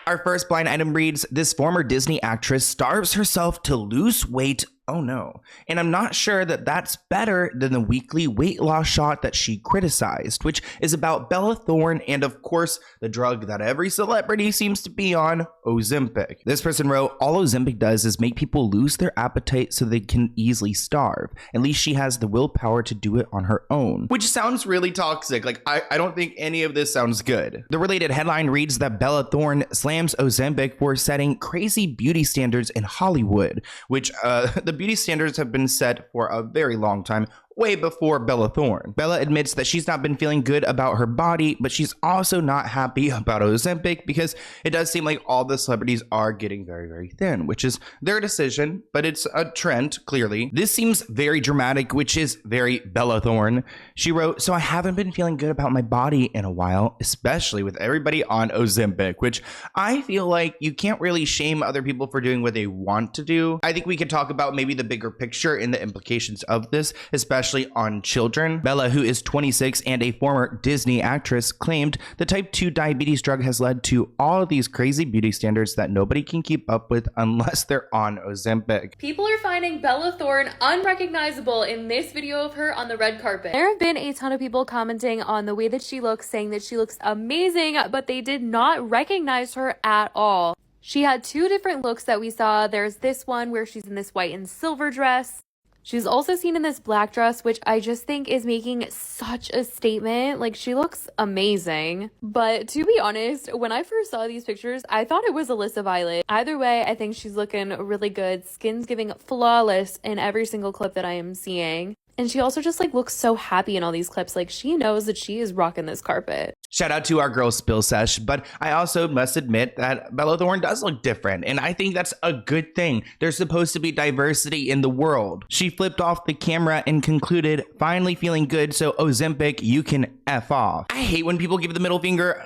Our first blind item reads, this former Disney actress starves herself to lose weight. Oh no. And I'm not sure that that's better than the weekly weight loss shot that she criticized, which is about Bella Thorne and of course the drug that every celebrity seems to be on, Ozempic. This person wrote, all Ozempic does is make people lose their appetite so they can easily starve. At least she has the willpower to do it on her own. Which sounds really toxic. Like, I don't think any of this sounds good. The related headline reads that Bella Thorne slams Ozempic for setting crazy beauty standards in Hollywood, which the beauty standards have been set for a very long time, way before Bella Thorne. Bella admits that she's not been feeling good about her body, but she's also not happy about Ozempic because it does seem like all the celebrities are getting very, very thin, which is their decision, but it's a trend, clearly. This seems very dramatic, which is very Bella Thorne. She wrote, so I haven't been feeling good about my body in a while, especially with everybody on Ozempic, which I feel like you can't really shame other people for doing what they want to do. I think we could talk about maybe the bigger picture and the implications of this, especially on children. Bella, who is 26 and a former Disney actress, claimed the type 2 diabetes drug has led to all of these crazy beauty standards that nobody can keep up with unless they're on Ozempic. People are finding Bella Thorne unrecognizable in this video of her on the red carpet. There have been a ton of people commenting on the way that she looks, saying that she looks amazing, but they did not recognize her at all. She had two different looks that we saw. There's this one where she's in this white and silver dress. She's also seen in this black dress, which I just think is making such a statement. Like, she looks amazing. But to be honest, when I first saw these pictures, I thought it was Alyssa Violet. Either way, I think she's looking really good. Skin's giving flawless in every single clip that I am seeing. And she also just like looks so happy in all these clips. Like, she knows that she is rocking this carpet. Shout out to our girl Spill Sesh, but I also must admit that Bella Thorne does look different, and I think that's a good thing. There's supposed to be diversity in the world. She flipped off the camera and concluded, finally feeling good, so Ozempic, you can F off. I hate when people give the middle finger.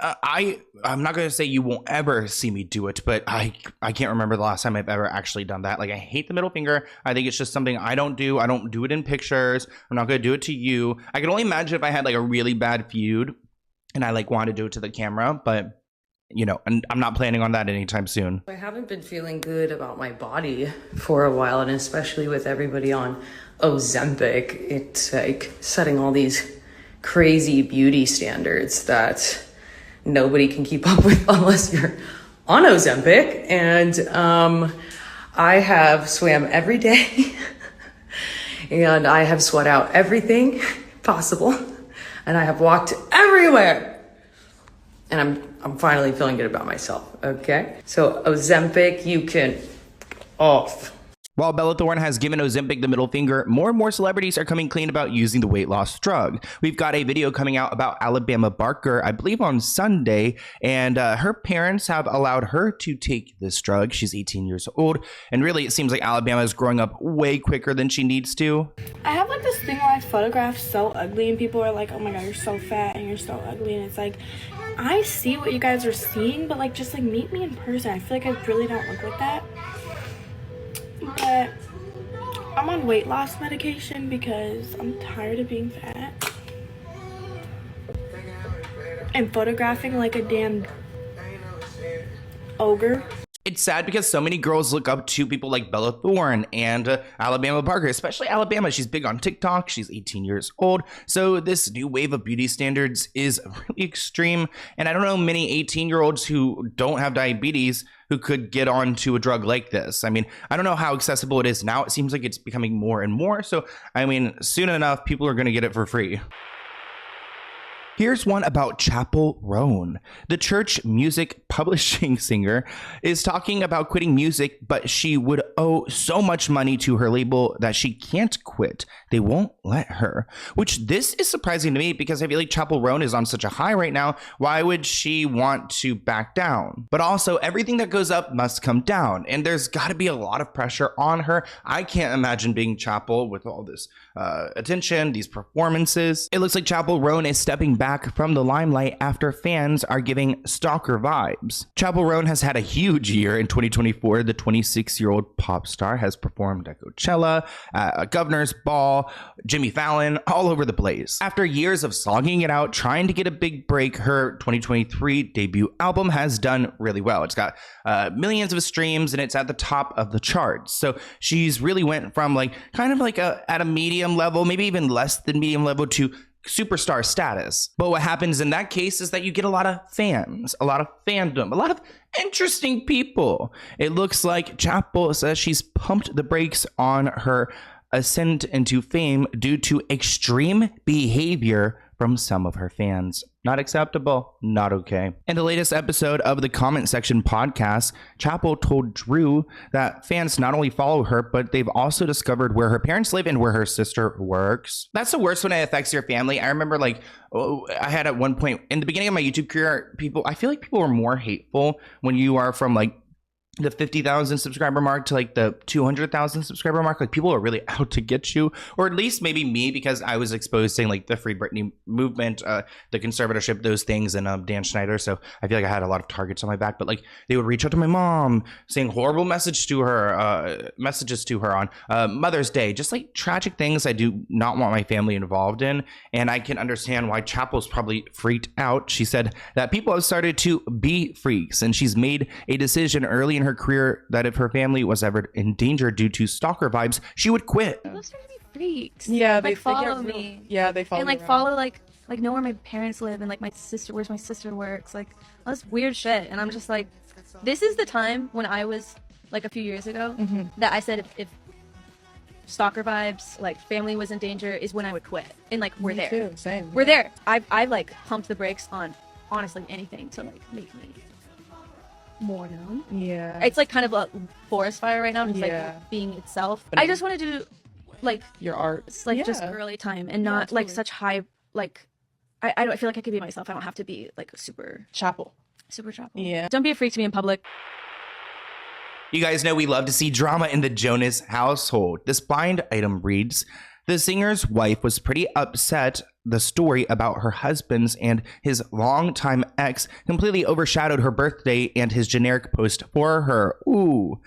I'm not going to say you won't ever see me do it, but I can't remember the last time I've ever actually done that. Like, I hate the middle finger. I think it's just something I don't do. I don't do it in pictures. I'm not going to do it to you. I can only imagine if I had like a really bad feud and I like want to do it to the camera, but you know, and I'm not planning on that anytime soon. I haven't been feeling good about my body for a while, and especially with everybody on Ozempic, it's like setting all these crazy beauty standards that nobody can keep up with unless you're on Ozempic. And I have swam every day and I have sweat out everything possible, and I have walked everywhere, and I'm finally feeling good about myself. Okay, so Ozempic, you can off. While Bella Thorne has given Ozempic the middle finger, more and more celebrities are coming clean about using the weight loss drug. We've got a video coming out about alabamabarker, I believe on Sunday, and her parents have allowed her to take this drug. She's 18 years old, and really it seems like Alabama is growing up way quicker than she needs to. I have like this thing where I photograph so ugly and people are like, oh my god, you're so fat and you're so ugly, and it's like, I see what you guys are seeing, but like, just like meet me in person. I feel like I really don't look like that. But I'm on weight loss medication because I'm tired of being fat and photographing like a damn ogre. It's sad because so many girls look up to people like Bella Thorne and alabamabarker, especially Alabama. She's big on TikTok. She's 18 years old. So this new wave of beauty standards is really extreme. And I don't know many 18-year-olds who don't have diabetes who could get onto a drug like this. I mean, I don't know how accessible it is now. It seems like it's becoming more and more. So, I mean, soon enough, people are going to get it for free. Here's one about Chappell Roan. The church music publishing singer is talking about quitting music, but she would owe so much money to her label that she can't quit. They won't let her, which this is surprising to me because I feel like Chappell Roan is on such a high right now. Why would she want to back down? But also, everything that goes up must come down, and there's got to be a lot of pressure on her. I can't imagine being Chappell with all this attention, these performances. It looks like Chappell Roan is stepping back from the limelight after fans are giving stalker vibes. Chappell Roan has had a huge year in 2024. The 26-year-old pop star has performed at Coachella, a Governor's Ball, Jimmy Fallon, all over the place. After years of slogging it out, trying to get a big break, her 2023 debut album has done really well. It's got millions of streams and it's at the top of the charts. So she's really went from like kind of like at a medium level, maybe even less than medium level, to superstar status. But what happens in that case is that you get a lot of fans, a lot of fandom, a lot of interesting people. It looks like Chappell says she's pumped the brakes on her ascent into fame due to extreme behavior from some of her fans. Not acceptable, not okay. In the latest episode of the Comment Section podcast, Chappell told Drew that fans not only follow her, but they've also discovered where her parents live and where her sister works. That's the worst when it affects your family. I remember I had at one point in the beginning of my YouTube career, I feel like people were more hateful when you are from like the 50,000 subscriber mark to like the 200,000 subscriber mark. Like people are really out to get you, or at least maybe me, because I was exposing like the Free Britney movement, the conservatorship, those things, and Dan Schneider. So I feel like I had a lot of targets on my back. But like they would reach out to my mom saying horrible messages to her on Mother's Day, just like tragic things I do not want my family involved in. And I can understand why Chappell's probably freaked out. She said that people have started to be freaks, and she's made a decision early in her career that if her family was ever in danger due to stalker vibes, she would quit. Those started to be freaks. Yeah, like follow me. Yeah, they follow and like around. follow like know where my parents live and like where's my sister works, like all this weird shit. And I'm just like, this is the time when I was like a few years ago that I said if stalker vibes, like family was in danger, is when I would quit. And like we're there. Too, same. We're there. I've like pumped the brakes on honestly anything to like make me more known. Yeah. It's like kind of a forest fire right now, just Yeah. like being itself. But I just want to do like your art. it's like just Yeah. girly time and not like such high like I don't feel like I could be myself. I don't have to be like super Chappell. trouble. Yeah. Don't be a freak to me in public. You guys know we love to see drama in the Jonas household. This blind item reads, the singer's wife was pretty upset the story about her husband's and his longtime ex completely overshadowed her birthday and his generic post for her. Ooh.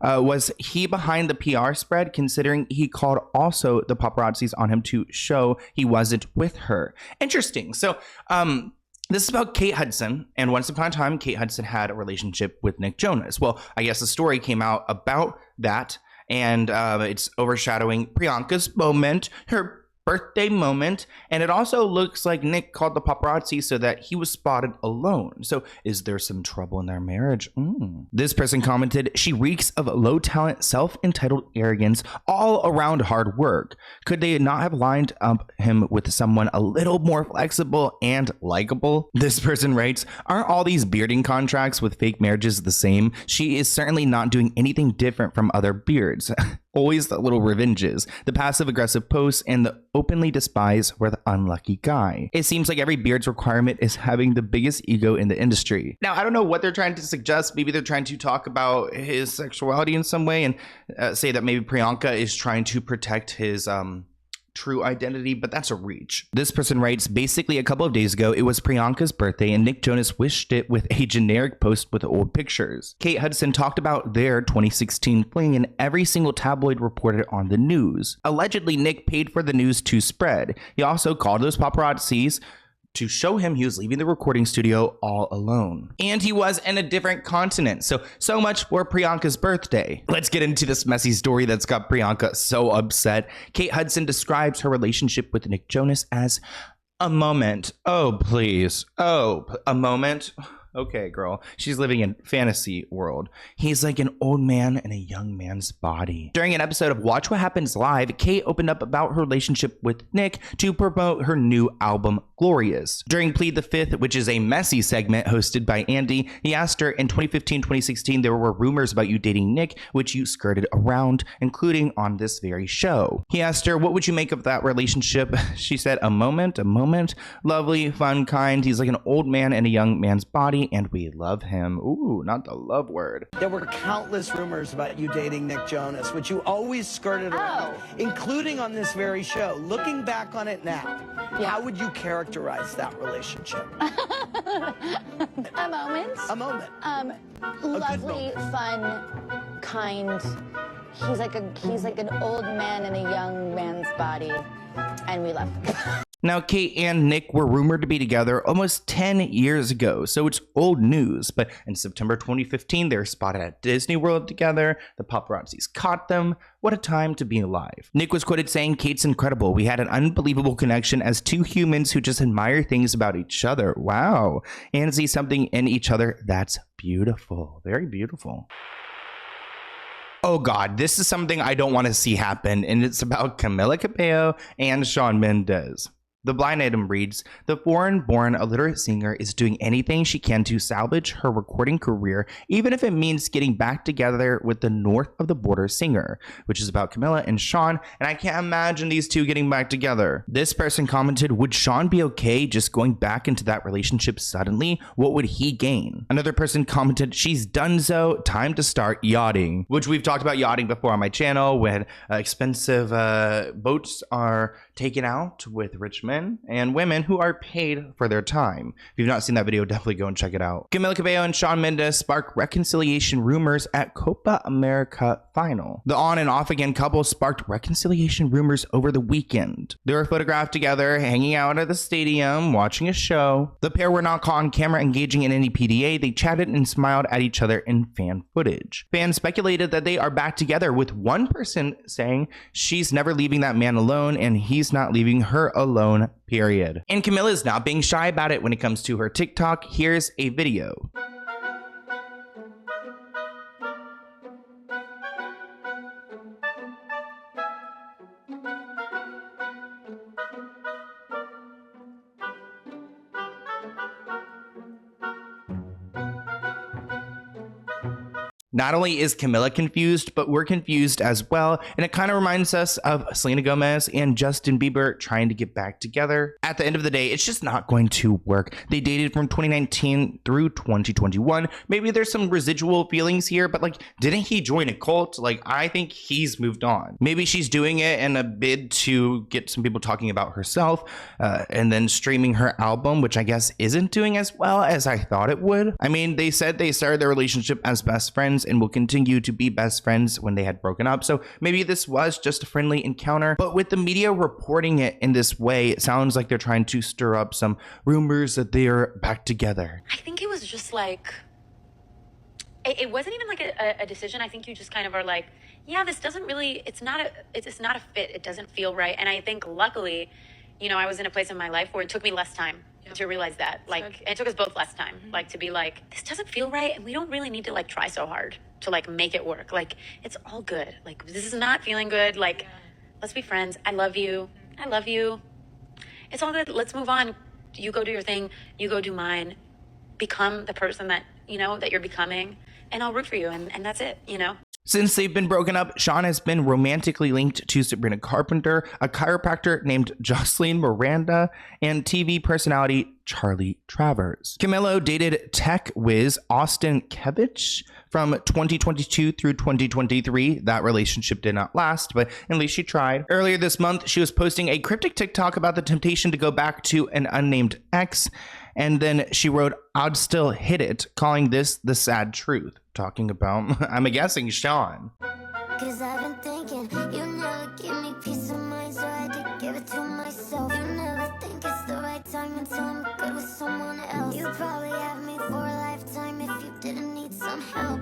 Was he behind the PR spread, considering he called also the paparazzis on him to show he wasn't with her? Interesting. So, this is about Kate Hudson, and once upon a time, Kate Hudson had a relationship with Nick Jonas. Well, I guess the story came out about that, and it's overshadowing Priyanka's moment, her birthday moment, and it also looks like Nick called the paparazzi so that he was spotted alone. So is there some trouble in their marriage? This person commented, she reeks of low talent, self-entitled arrogance, all around hard work. Could they not have lined up him with someone a little more flexible and likable? This person writes, aren't all these bearding contracts with fake marriages the same? She is certainly not doing anything different from other beards. Always the little revenges, the passive-aggressive posts, and the openly despise for the unlucky guy. It seems like every beard's requirement is having the biggest ego in the industry. Now, I don't know what they're trying to suggest. Maybe they're trying to talk about his sexuality in some way and say that maybe Priyanka is trying to protect his true identity, but that's a reach. This person writes, basically a couple of days ago, it was Priyanka's birthday and Nick Jonas wished it with a generic post with old pictures. Kate Hudson talked about their 2016 fling and every single tabloid reported on the news. Allegedly, Nick paid for the news to spread. He also called those paparazzis to show him he was leaving the recording studio all alone. And he was in a different continent. So much for Priyanka's birthday. Let's get into this messy story that's got Priyanka so upset. Kate Hudson describes her relationship with Nick Jonas as a moment. Oh, please. Oh, a moment. Okay, girl. She's living in fantasy world. He's like an old man in a young man's body. During an episode of Watch What Happens Live, Kate opened up about her relationship with Nick to promote her new album, Glorious. During Plead the Fifth, which is a messy segment hosted by Andy, he asked her, in 2015-2016, there were rumors about you dating Nick, which you skirted around, including on this very show. He asked her, what would you make of that relationship? She said, a moment, lovely, fun, kind. He's like an old man in a young man's body. personality, and we love him. Ooh, not the love word. There were countless rumors about you dating Nick Jonas, which you always skirted around, including on this very show. Looking back on it now, how would you characterize that relationship? A moment. A moment. Lovely, fun, kind. He's like an old man in a young man's body, and we love him. Now, Kate and Nick were rumored to be together almost 10 years ago, so it's old news. But in September 2015, they were spotted at Disney World together. The paparazzis caught them. What a time to be alive. Nick was quoted saying, "Kate's incredible. We had an unbelievable connection as two humans who just admire things about each other. Wow. And see something in each other. That's beautiful. Very beautiful." Oh God, this is something I don't want to see happen, and it's about Camila Cabello and Shawn Mendes. The blind item reads, the foreign-born illiterate singer is doing anything she can to salvage her recording career, even if it means getting back together with the north of the border singer, which is about Camila and Shawn, and I can't imagine these two getting back together. This person commented, would Shawn be okay just going back into that relationship suddenly? What would he gain? Another person commented, she's done so, time to start yachting, which we've talked about yachting before on my channel when expensive boats are taken out with rich men and women who are paid for their time. If you've not seen that video, definitely go and check it out. Camila Cabello and Shawn Mendes sparked reconciliation rumors at Copa America final. The on and off again couple sparked reconciliation rumors over the weekend. They were photographed together, hanging out at the stadium, watching a show. The pair were not caught on camera engaging in any PDA. They chatted and smiled at each other in fan footage. Fans speculated that they are back together, with one person saying she's never leaving that man alone and he's not leaving her alone, period. And Camila is not being shy about it when it comes to her TikTok. Here's a video. Not only is Camila confused, but we're confused as well, and it kind of reminds us of Selena Gomez and Justin Bieber trying to get back together. At the end of the day, it's just not going to work. They dated from 2019 through 2021. Maybe there's some residual feelings here, but like, didn't he join a cult? Like, I think he's moved on. Maybe she's doing it in a bid to get some people talking about herself, and then streaming her album, which I guess isn't doing as well as I thought it would. I mean, they said they started their relationship as best friends and will continue to be best friends when they had broken up. So maybe this was just a friendly encounter, but with the media reporting it in this way, it sounds like they're trying to stir up some rumors that they are back together. I think it was just like, it wasn't even like a decision. I think you just kind of are like, yeah, this doesn't really, it's not a fit. It doesn't feel right. And I think luckily, you know, I was in a place in my life where it took me less time to realize that. Like, it took us both less time, like, to be like, this doesn't feel right, and we don't really need to like try so hard to like make it work. Like, it's all good. Like, this is not feeling good. Like, let's be friends. I love you. I love you. It's all good. Let's move on. You go do your thing. You go do mine. Become the person that, you know, that you're becoming, and I'll root for you, and that's it, you know? Since they've been broken up, Shawn has been romantically linked to Sabrina Carpenter, a chiropractor named Jocelyn Miranda, and TV personality Charlie Travers. Camila dated tech whiz Austin Kevich from 2022 through 2023. That relationship did not last, but at least she tried. Earlier this month, she was posting a cryptic TikTok about the temptation to go back to an unnamed ex, and then she wrote, "I'd still hit it," calling this the sad truth. Talking about, I'm guessing, Shawn. Cause I've been thinking, you never give me peace of mind, so I had to give it to myself. You never think it's the right time until I'm good with someone else. You probably have me for a lifetime if you didn't need some help.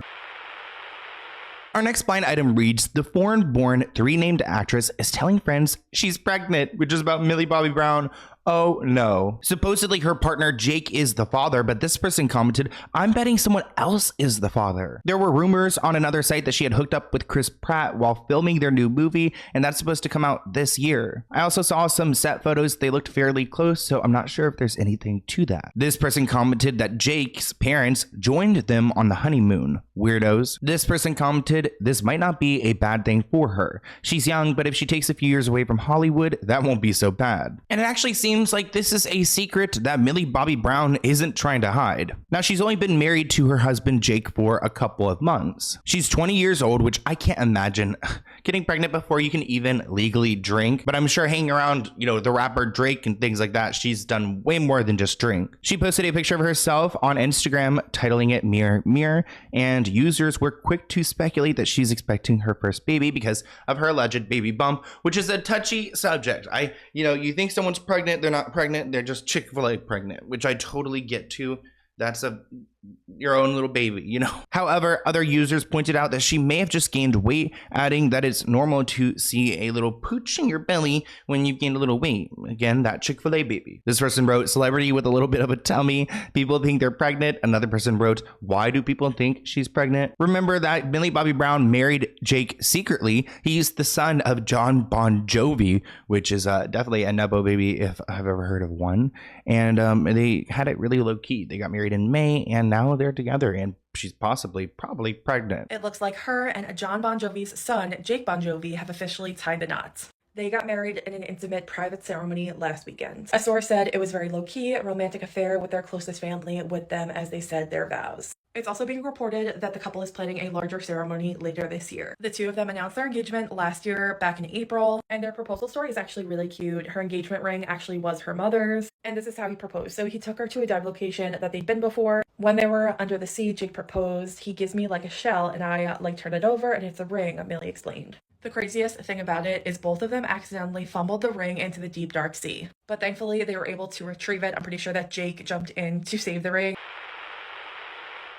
Our next blind item reads, the foreign-born three-named actress is telling friends she's pregnant, which is about Millie Bobby Brown. Oh no. Supposedly her partner Jake is the father, but this person commented, I'm betting someone else is the father. There were rumors on another site that she had hooked up with Chris Pratt while filming their new movie, and that's supposed to come out this year. I also saw some set photos. They looked fairly close, so I'm not sure if there's anything to that. This person commented that Jake's parents joined them on the honeymoon. Weirdos. This person commented, this might not be a bad thing for her. She's young, but if she takes a few years away from Hollywood, that won't be so bad. And it actually seems seems like this is a secret that Millie Bobby Brown isn't trying to hide. Now, she's only been married to her husband Jake for a couple of months. She's 20 years old, which I can't imagine getting pregnant before you can even legally drink, but I'm sure hanging around, the rapper Drake and things like that, she's done way more than just drink. She posted a picture of herself on Instagram titling it Mirror Mirror, and users were quick to speculate that she's expecting her first baby because of her alleged baby bump, which is a touchy subject. You think someone's pregnant, they're not pregnant, they're just Chick-fil-A pregnant, which I totally get to. That's your own little baby, However, other users pointed out that she may have just gained weight, adding that it's normal to see a little pooch in your belly when you've gained a little weight. Again, that Chick-fil-A baby. This person wrote, celebrity with a little bit of a tummy. People think they're pregnant. Another person wrote, why do people think she's pregnant? Remember that Millie Bobby Brown married Jake secretly. He's the son of John Bon Jovi, which is definitely a Nebo baby if I've ever heard of one. And they had it really low key. They got married in May, and now they're together, and she's probably pregnant. It looks like her and John Bon Jovi's son, Jake Bon Jovi, have officially tied the knots. They got married in an intimate private ceremony last weekend. A source said it was very low-key, a romantic affair with their closest family with them as they said their vows. It's also being reported that the couple is planning a larger ceremony later this year. The two of them announced their engagement last year, back in April, and their proposal story is actually really cute. Her engagement ring actually was her mother's, and this is how he proposed. So he took her to a dive location that they'd been before. When they were under the sea, Jake proposed. He gives me like a shell, and I turn it over, and it's a ring, Millie explained. The craziest thing about it is both of them accidentally fumbled the ring into the deep, dark sea. But thankfully, they were able to retrieve it. I'm pretty sure that Jake jumped in to save the ring.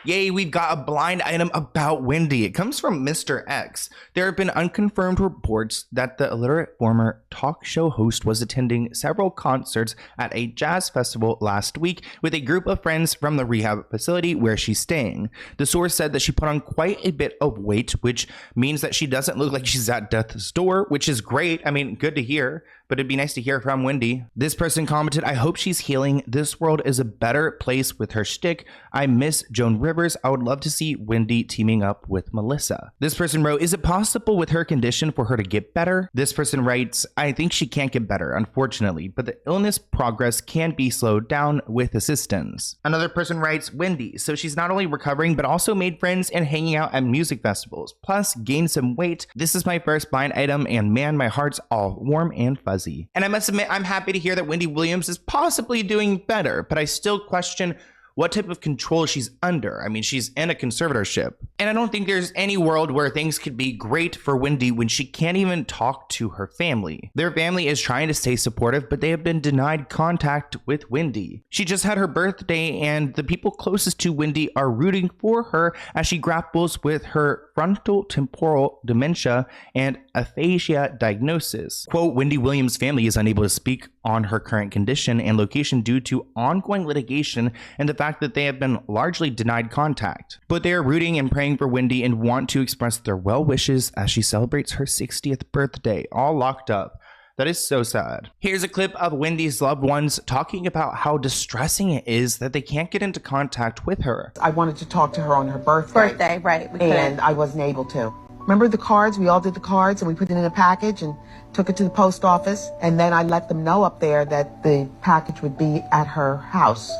Yay, we've got a blind item about Wendy. It comes from Mr. X. There have been unconfirmed reports that the illiterate former talk show host was attending several concerts at a jazz festival last week with a group of friends from the rehab facility where she's staying. The source said that she put on quite a bit of weight, which means that she doesn't look like she's at death's door, which is great. I mean, good to hear. But it'd be nice to hear from Wendy. This person commented, I hope she's healing. This world is a better place with her shtick. I miss Joan Rivers. I would love to see Wendy teaming up with Melissa. This person wrote, is it possible with her condition for her to get better? This person writes, I think she can't get better, unfortunately, but the illness progress can be slowed down with assistance. Another person writes, Wendy, so she's not only recovering, but also made friends and hanging out at music festivals, plus gained some weight. This is my first blind item, and man, my heart's all warm and fuzzy. And I must admit, I'm happy to hear that Wendy Williams is possibly doing better, but I still question what type of control she's under. I mean, she's in a conservatorship. And I don't think there's any world where things could be great for Wendy when she can't even talk to her family. Their family is trying to stay supportive, but they have been denied contact with Wendy. She just had her birthday, and the people closest to Wendy are rooting for her as she grapples with her frontal temporal dementia and aphasia diagnosis. Quote, Wendy Williams' family is unable to speak on her current condition and location due to ongoing litigation and the fact that they have been largely denied contact. But they are rooting and praying for Wendy and want to express their well wishes as she celebrates her 60th birthday, all locked up. That is so sad. Here's a clip of Wendy's loved ones talking about how distressing it is that they can't get into contact with her. I wanted to talk to her on her birthday. Right. And I wasn't able to. Remember the cards? We all did the cards and we put it in a package and took it to the post office. And then I let them know up there that the package would be at her house.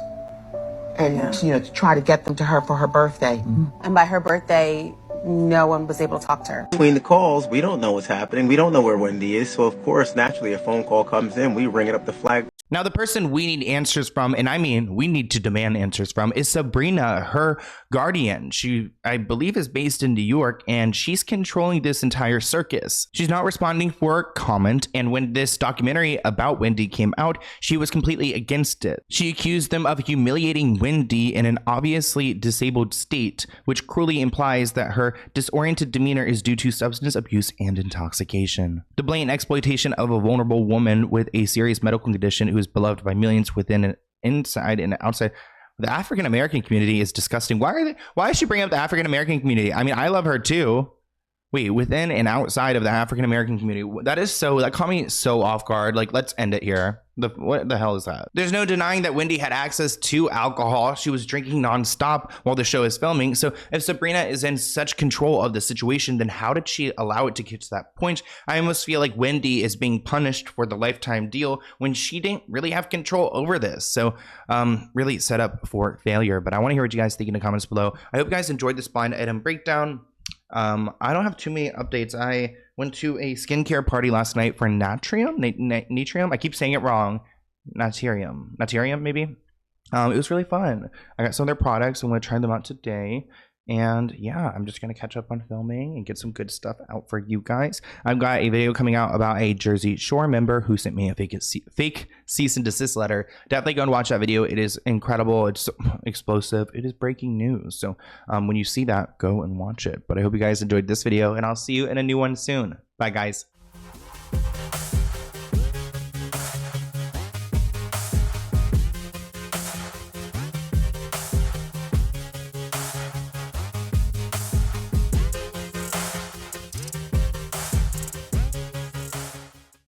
And, to try to get them to her for her birthday. Mm-hmm. And by her birthday, no one was able to talk to her. Between the calls, we don't know what's happening. We don't know where Wendy is. So, of course, naturally, a phone call comes in. We ring it up the flag. Now, the person we need answers from, and I mean we need to demand answers from, is Sabrina, her guardian. She, I believe, is based in New York, and she's controlling this entire circus. She's not responding for comment, and when this documentary about Wendy came out, she was completely against it. She accused them of humiliating Wendy in an obviously disabled state, which cruelly implies that her disoriented demeanor is due to substance abuse and intoxication. The blatant exploitation of a vulnerable woman with a serious medical condition who is beloved by millions within and inside and outside the African American community is disgusting. Why is she bringing up the African American community? I mean, I love her too. Wait, within and outside of the African American community. That caught me so off guard. Like, let's end it here. What the hell is that? There's no denying that Wendy had access to alcohol. She was drinking nonstop while the show is filming. So if Sabrina is in such control of the situation, then how did she allow it to get to that point? I almost feel like Wendy is being punished for the lifetime deal when she didn't really have control over this. So really set up for failure. But I want to hear what you guys think in the comments below. I hope you guys enjoyed this blind item breakdown. I don't have too many updates. I went to a skincare party last night for Natrium. I keep saying it wrong. Natrium, maybe. It was really fun. I got some of their products. I'm going to try them out today. And yeah, I'm just going to catch up on filming and get some good stuff out for you guys. I've got a video coming out about a Jersey Shore member who sent me a fake cease and desist letter. Definitely go and watch that video. It is incredible. It's explosive. It is breaking news. So when you see that, go and watch it. But I hope you guys enjoyed this video, and I'll see you in a new one soon. Bye, guys.